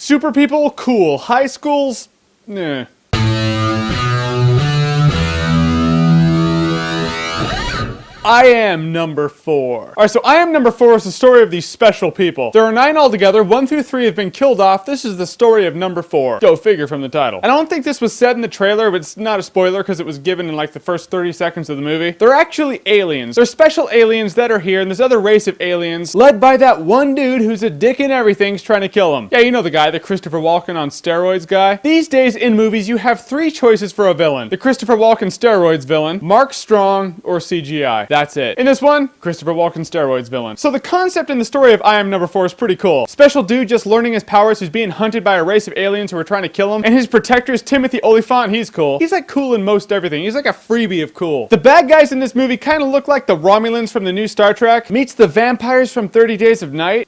Super people, cool. High schools, nah. I Am Number 4. Alright, so I Am Number 4 is the story of these special people. There are 9 altogether, 1 through 3 have been killed off. This is the story of number 4. Go figure from the title. I don't think this was said in the trailer, but it's not a spoiler because it was given in like the first 30 seconds of the movie. They're actually aliens. They're special aliens that are here, and this other race of aliens, led by that one dude who's a dick in everything's trying to kill him. Yeah, you know the guy, the Christopher Walken on steroids guy. These days in movies, you have 3 choices for a villain. The Christopher Walken steroids villain, Mark Strong, or CGI. That's it. In this one, Christopher Walken steroids villain. So the concept in the story of I Am Number 4 is pretty cool. Special dude just learning his powers who's being hunted by a race of aliens who are trying to kill him. And his protector is Timothy Olyphant. He's cool. He's like cool in most everything. He's like a freebie of cool. The bad guys in this movie kind of look like the Romulans from the new Star Trek meets the vampires from 30 Days of Night.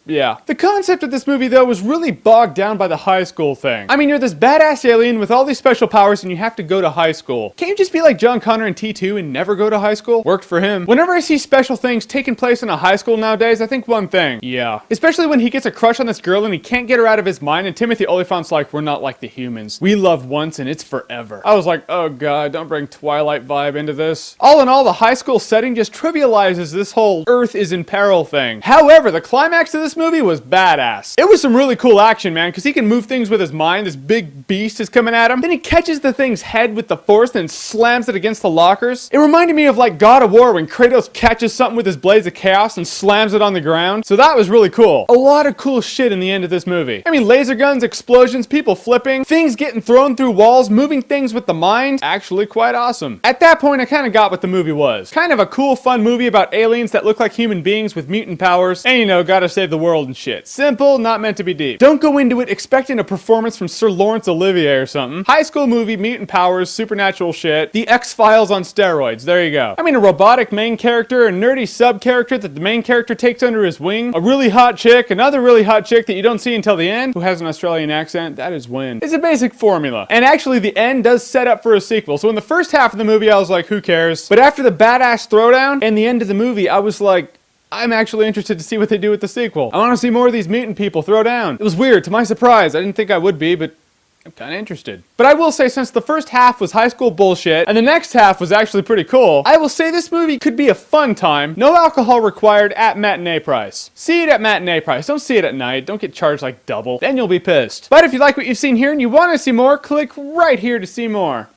Yeah. The concept of this movie, though, was really bogged down by the high school thing. I mean, you're this badass alien with all these special powers and you have to go to high school. Can't you just be like John Connor in T2 and never go to high school? Worked for him. Whenever I see special things taking place in a high school nowadays, I think one thing. Yeah. Especially when he gets a crush on this girl and he can't get her out of his mind and Timothy Olyphant's like, we're not like the humans. We love once and it's forever. I was like, oh god, don't bring Twilight vibe into this. All in all, the high school setting just trivializes this whole Earth is in peril thing. However, the climax of this movie was badass. It was some really cool action, man, because he can move things with his mind. This big beast is coming at him. Then he catches the thing's head with the force and slams it against the lockers. It reminded me of like God of War when Kratos catches something with his blades of chaos and slams it on the ground. So that was really cool. A lot of cool shit in the end of this movie. I mean, laser guns, explosions, people flipping, things getting thrown through walls, moving things with the mind. Actually quite awesome. At that point, I kind of got what the movie was. Kind of a cool, fun movie about aliens that look like human beings with mutant powers. And you know, gotta save the world and shit. Simple, not meant to be deep. Don't go into it expecting a performance from Sir Laurence Olivier or something. High school movie, mutant powers, supernatural shit. The X-Files on steroids. There you go. I mean, a robotic main character, a nerdy sub-character that the main character takes under his wing, a really hot chick, another really hot chick that you don't see until the end, who has an Australian accent. That is Win. It's a basic formula. And actually, the end does set up for a sequel. So in the first half of the movie, I was like, who cares? But after the badass throwdown and the end of the movie, I was like, I'm actually interested to see what they do with the sequel. I want to see more of these mutant people throw down. It was weird, to my surprise. I didn't think I would be, but I'm kind of interested. But I will say, since the first half was high school bullshit, and the next half was actually pretty cool, I will say this movie could be a fun time. No alcohol required at matinee price. See it at matinee price. Don't see it at night. Don't get charged like double. Then you'll be pissed. But if you like what you've seen here and you want to see more, click right here to see more.